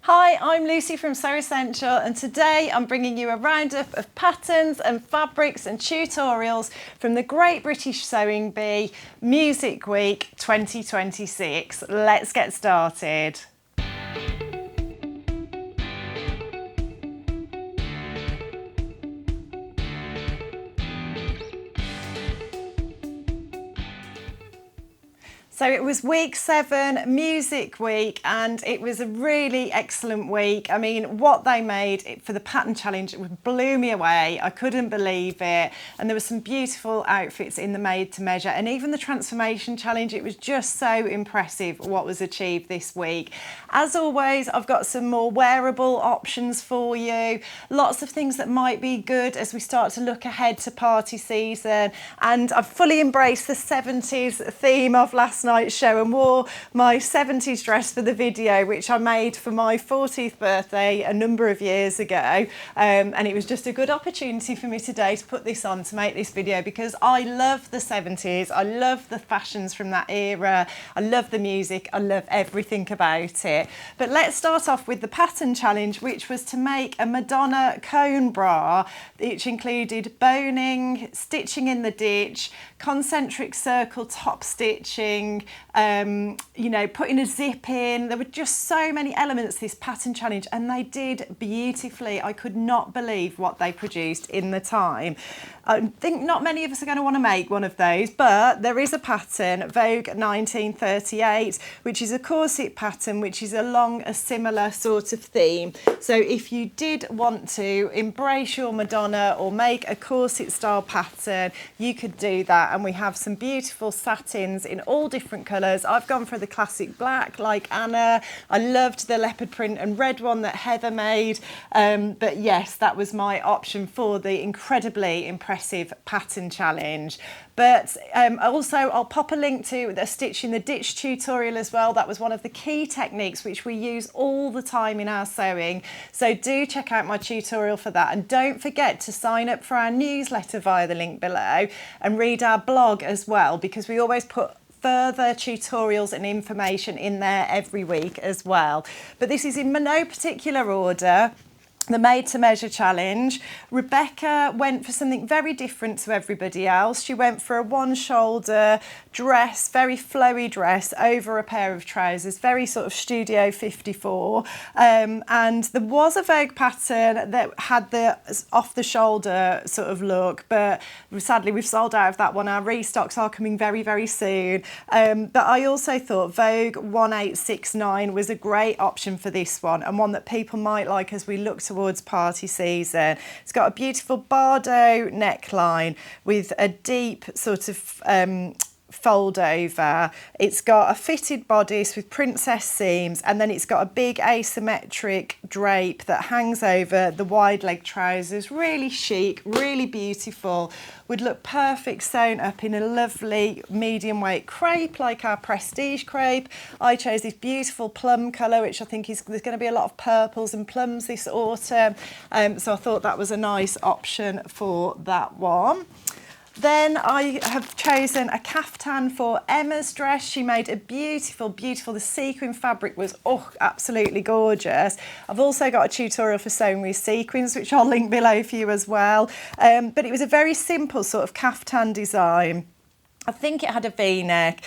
Hi, I'm Lucy from Sew Essential, and today I'm bringing you a roundup of patterns and fabrics and tutorials from the Great British Sewing Bee Music Week 2026. Let's get started. So it was week 7, Music Week, and it was a really excellent week. I mean, what they made for the pattern challenge blew me away. I couldn't believe it. And there were some beautiful outfits in the made to measure, and even the transformation challenge. It was just so impressive what was achieved this week. As always, I've got some more wearable options for you. Lots of things that might be good as we start to look ahead to party season. And I've fully embraced the 70s theme of last night's show and wore my 70s dress for the video, which I made for my 40th birthday a number of years ago, and it was just a good opportunity for me today to put this on to make this video, because I love the 70s, I love the fashions from that era, I love the music, I love everything about it. But let's start off with the pattern challenge, which was to make a Madonna cone bra, which included boning, stitching in the ditch, concentric circle top stitching, you know, putting a zip in. There were just so many elements to this pattern challenge, and they did beautifully. I could not believe what they produced in the time. I think not many of us are going to want to make one of those, but there is a pattern, Vogue 1938, which is a corset pattern, which is along a similar sort of theme. So if you did want to embrace your Madonna or make a corset style pattern, you could do that. And we have some beautiful satins in all different colours. I've gone for the classic black like Anna. I loved the leopard print and red one that Heather made. But yes, that was my option for the incredibly impressive pattern challenge. But also I'll pop a link to the stitch in the ditch tutorial as well. That was one of the key techniques which we use all the time in our sewing. So do check out my tutorial for that. And don't forget to sign up for our newsletter via the link below and read our blog as well, because we always put further tutorials and information in there every week as well. But this is in no particular order. The made to measure challenge. Rebecca went for something very different to everybody else. She went for a one shoulder dress, very flowy dress over a pair of trousers, very sort of Studio 54. And there was a Vogue pattern that had the off the shoulder sort of look, but sadly we've sold out of that one. Our restocks are coming very, very soon. But I also thought Vogue 1869 was a great option for this one, and one that people might like as we look towards party season. It's got a beautiful Bardo neckline with a deep sort of fold over. It's got a fitted bodice with princess seams, and then it's got a big asymmetric drape that hangs over the wide leg trousers. Really chic, really beautiful. Would look perfect sewn up in a lovely medium weight crepe like our prestige crepe. I chose this beautiful plum colour, which I think there's going to be a lot of purples and plums this autumn, so I thought that was a nice option for that one. Then I have chosen a caftan for Emma's dress. She made a beautiful, the sequin fabric was absolutely gorgeous. I've also got a tutorial for sewing with sequins, which I'll link below for you as well. But it was a very simple sort of caftan design. I think it had a V-neck,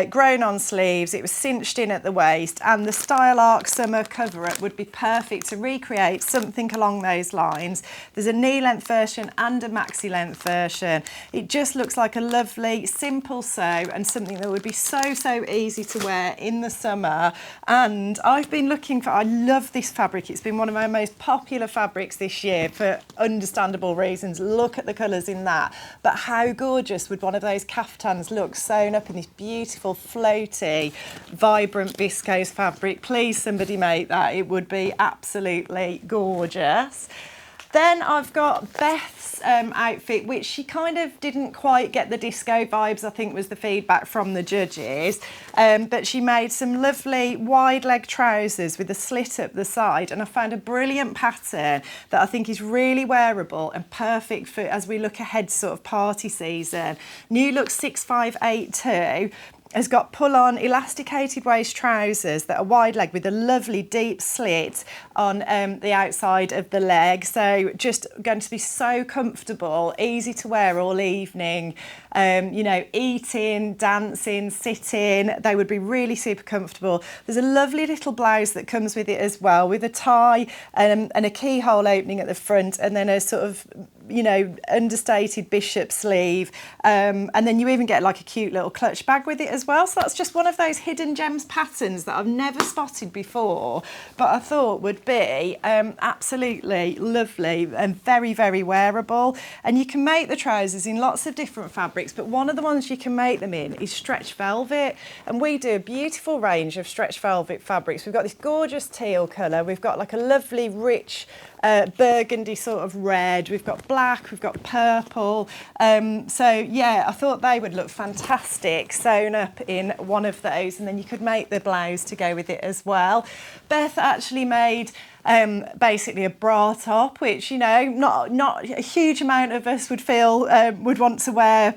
grown on sleeves, it was cinched in at the waist, and the Style Arc summer cover-up would be perfect to recreate something along those lines. There's a knee-length version and a maxi-length version. It just looks like a lovely, simple sew, and something that would be so easy to wear in the summer. And I've been looking for, I love this fabric. It's been one of my most popular fabrics this year for understandable reasons. Look at the colours in that. But how gorgeous would one of those caftans look sewn up in this beautiful floaty vibrant viscose fabric? Please somebody make that. It would be absolutely gorgeous. Then I've got Beth's outfit, which she kind of didn't quite get the disco vibes, I think was the feedback from the judges. But she made some lovely wide leg trousers with a slit up the side, and I found a brilliant pattern that I think is really wearable and perfect for as we look ahead to sort of party season. New Look 6582. has got pull-on elasticated waist trousers that are wide leg with a lovely deep slit on the outside of the leg. So just going to be so comfortable, easy to wear all evening. You know, eating, dancing, sitting, they would be really super comfortable. There's a lovely little blouse that comes with it as well, with a tie and a keyhole opening at the front, and then a sort of, you know, understated bishop sleeve, and then you even get like a cute little clutch bag with it as well. So that's just one of those hidden gems patterns that I've never spotted before, but I thought would be absolutely lovely and very, very wearable. And you can make the trousers in lots of different fabrics, but one of the ones you can make them in is stretch velvet, and we do a beautiful range of stretch velvet fabrics. We've got this gorgeous teal colour, we've got like a lovely rich burgundy sort of red, we've got black, we've got purple, so yeah, I thought they would look fantastic sewn up in one of those, and then you could make the blouse to go with it as well. Beth actually made basically a bra top, which, you know, not a huge amount of us would feel would want to wear,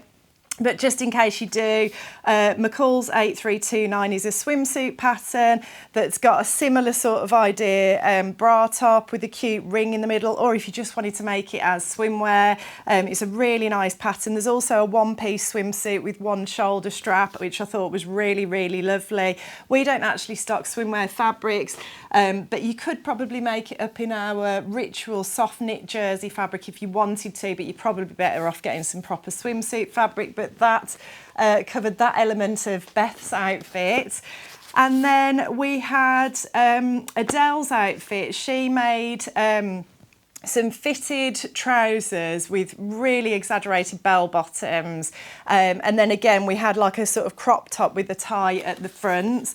but just in case you do, McCall's 8329 is a swimsuit pattern that's got a similar sort of idea, bra top with a cute ring in the middle, or if you just wanted to make it as swimwear, it's a really nice pattern. There's also a one-piece swimsuit with one shoulder strap, which I thought was really, really lovely. We don't actually stock swimwear fabrics, but you could probably make it up in our ritual soft knit jersey fabric if you wanted to, but you're probably better off getting some proper swimsuit fabric. But that covered that element of Beth's outfit. And then we had Adele's outfit. She made some fitted trousers with really exaggerated bell bottoms, and then again we had like a sort of crop top with a tie at the front.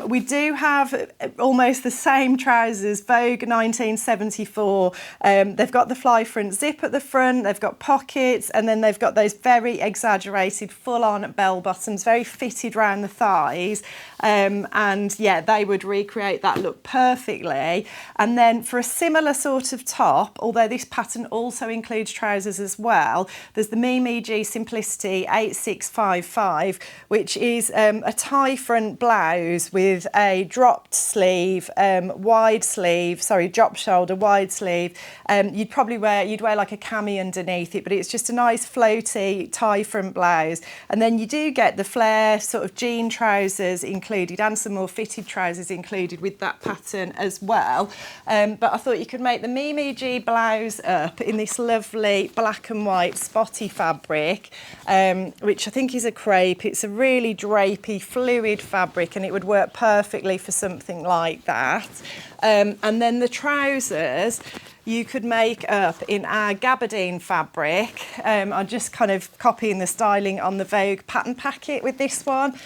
We do have almost the same trousers, Vogue 1974. They've got the fly front zip at the front, they've got pockets, and then they've got those very exaggerated full-on bell bottoms, very fitted around the thighs, and yeah, they would recreate that look perfectly. And then for a similar sort of top, although this pattern also includes trousers as well, there's the Mimi G Simplicity 8655, which is a tie front blouse with a dropped sleeve, drop shoulder, wide sleeve. You'd wear like a cami underneath it, but it's just a nice floaty tie front blouse. And then you do get the flare sort of jean trousers included and some more fitted trousers included with that pattern as well. But I thought you could make the Mimi G blouse up in this lovely black and white spotty fabric, which I think is a crepe. It's a really drapey, fluid fabric, and it would work perfectly for something like that. And then the trousers you could make up in our gabardine fabric. I'm just kind of copying the styling on the Vogue pattern packet with this one.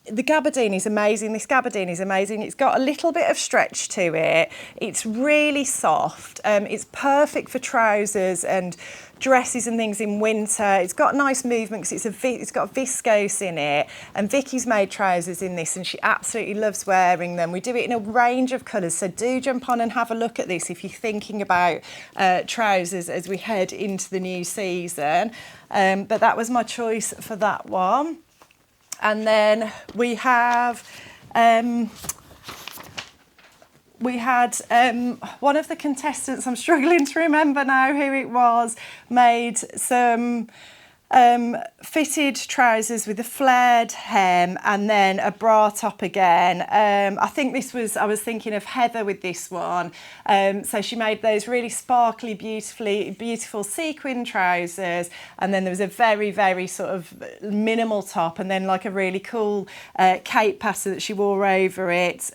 The gabardine is amazing. This gabardine is amazing. It's got a little bit of stretch to it. It's really soft. It's perfect for trousers and dresses and things in winter. It's got nice movement because it's got viscose in it. And Vicky's made trousers in this and she absolutely loves wearing them. We do it in a range of colours, so do jump on and have a look at this if you're thinking about trousers as we head into the new season. But that was my choice for that one. And then we have one of the contestants, I'm struggling to remember now who it was, made some fitted trousers with a flared hem and then a bra top again. I think I was thinking of Heather with this one. So she made those really sparkly, beautiful sequin trousers, and then there was a very, very sort of minimal top, and then like a really cool cape pattern that she wore over it.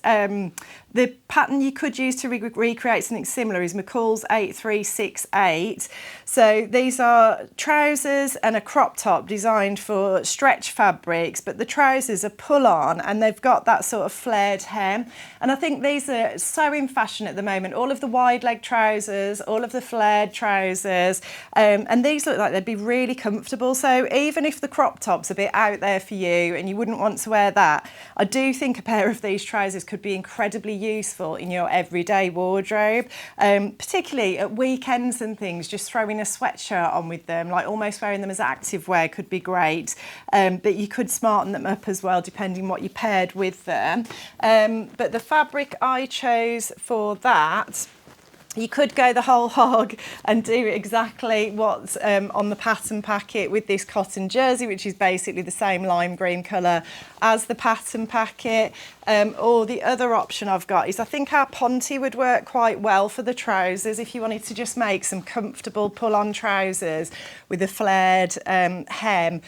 The pattern you could use to recreate something similar is McCall's 8368. So these are trousers and a crop top designed for stretch fabrics, but the trousers are pull-on and they've got that sort of flared hem. And I think these are so in fashion at the moment. All of the wide leg trousers, all of the flared trousers, and these look like they'd be really comfortable. So even if the crop top's a bit out there for you and you wouldn't want to wear that, I do think a pair of these trousers could be incredibly useful in your everyday wardrobe, particularly at weekends and things. Just throwing a sweatshirt on with them, like almost wearing them as activewear could be great, but you could smarten them up as well depending what you paired with them. But the fabric I chose for that, you could go the whole hog and do exactly what's on the pattern packet with this cotton jersey, which is basically the same lime green colour as the pattern packet. Or the other option I've got is I think our ponte would work quite well for the trousers if you wanted to just make some comfortable pull-on trousers with a flared hem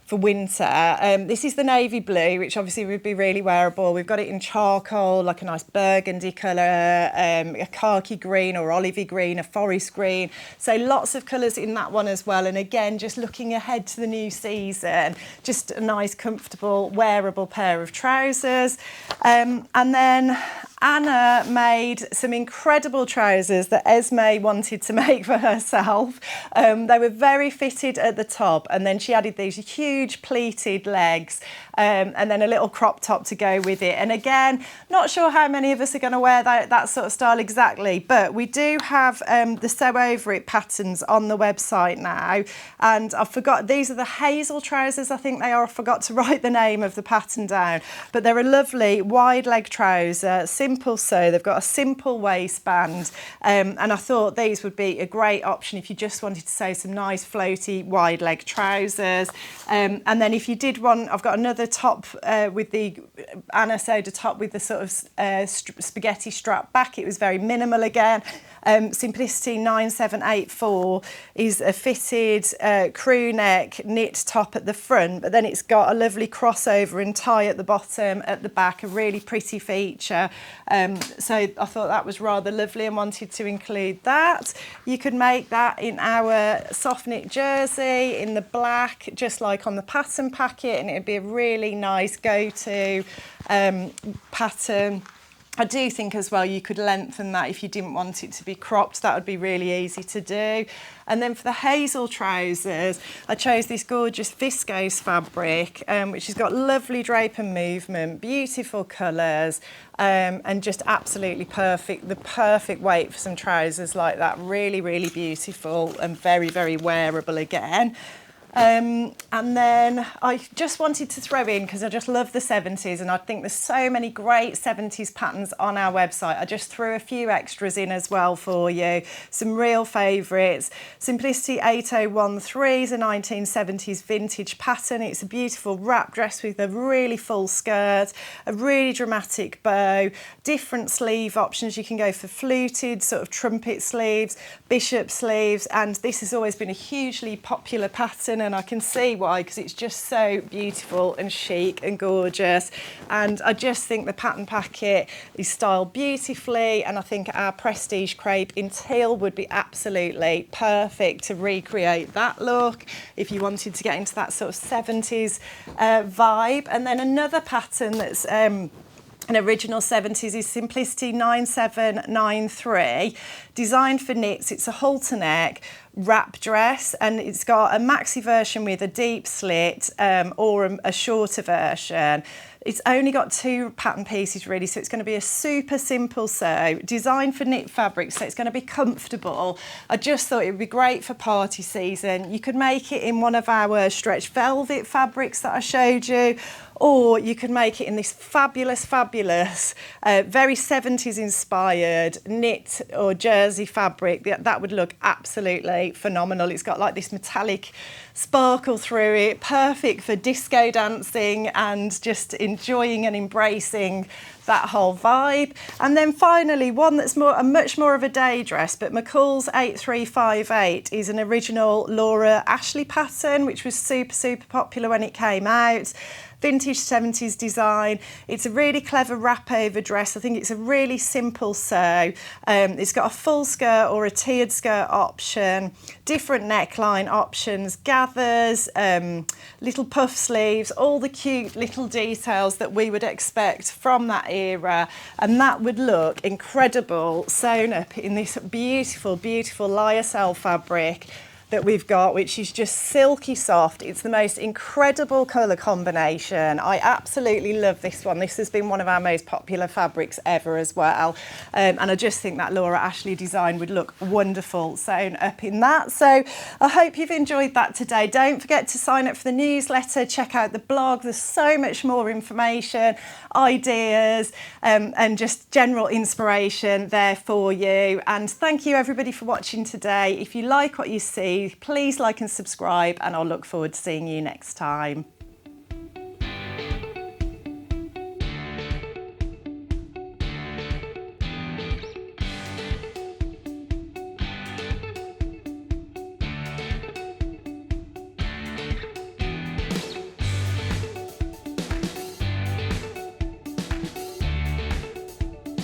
for winter. This is the navy blue, which obviously would be really wearable. We've got it in charcoal, like a nice burgundy colour, a khaki green or olivey green, a forest green. So lots of colours in that one as well. And again, just looking ahead to the new season, just a nice, comfortable, wearable pair of trousers. And then Anna made some incredible trousers that Esme wanted to make for herself. They were very fitted at the top, and then she added these huge pleated legs and then a little crop top to go with it. And again, not sure how many of us are going to wear that sort of style exactly, but we do have the sew over it patterns on the website now. And I forgot, these are the Hazel trousers, I think they are. I forgot to write the name of the pattern down, but they're a lovely wide leg trouser, simple sew. They've got a simple waistband, and I thought these would be a great option if you just wanted to sew some nice floaty wide leg trousers. And then if you did want, I've got another top with the Anna sewed a top with the sort of spaghetti strap back. It was very minimal again. Simplicity 9784 is a fitted crew neck knit top at the front, but then it's got a lovely crossover and tie at the bottom, at the back, a really pretty feature. So I thought that was rather lovely and wanted to include that. You could make that in our soft knit jersey in the black, just like on the pattern packet, and it'd be a really nice go-to pattern. I do think as well you could lengthen that if you didn't want it to be cropped. That would be really easy to do. And then for the Hazel trousers, I chose this gorgeous viscose fabric, which has got lovely drape and movement, beautiful colours, and just absolutely perfect, the perfect weight for some trousers like that. Really, really beautiful and very, very wearable again. And then I just wanted to throw in, because I just love the 70s and I think there's so many great 70s patterns on our website. I just threw a few extras in as well for you, some real favourites. Simplicity 8013 is a 1970s vintage pattern. It's a beautiful wrap dress with a really full skirt, a really dramatic bow, different sleeve options. You can go for fluted, sort of trumpet sleeves, bishop sleeves, and this has always been a hugely popular pattern, and I can see why, because it's just so beautiful and chic and gorgeous. And I just think the pattern packet is styled beautifully, and I think our prestige crepe in teal would be absolutely perfect to recreate that look if you wanted to get into that sort of 70s vibe. And then another pattern that's an original 70s is Simplicity 9793, designed for knits. It's a halter neck wrap dress, and it's got a maxi version with a deep slit or a shorter version. It's only got 2 pattern pieces really, so it's going to be a super simple sew, designed for knit fabric, so it's going to be comfortable. I just thought it would be great for party season. You could make it in one of our stretch velvet fabrics that I showed you, or you could make it in this fabulous, very 70s inspired knit or jersey fabric. That would look absolutely phenomenal. It's got like this metallic sparkle through it, perfect for disco dancing and just enjoying and embracing that whole vibe. And then finally, one that's much more of a day dress, but McCall's 8358 is an original Laura Ashley pattern, which was super popular when it came out. Vintage 70s design. It's a really clever wrap over dress. I think it's a really simple sew. It's got a full skirt or a tiered skirt option, different neckline options, gathers, little puff sleeves, all the cute little details that we would expect from that era, and that would look incredible sewn up in this beautiful lyocell fabric. that we've got, which is just silky soft. It's the most incredible colour combination. I absolutely love this one. This has been one of our most popular fabrics ever as well. And I just think that Laura Ashley design would look wonderful sewn up in that. So I hope you've enjoyed that today. Don't forget to sign up for the newsletter, check out the blog. There's so much more information, ideas, and just general inspiration there for you. And thank you everybody for watching today. If you like what you see, please like and subscribe, and I'll look forward to seeing you next time.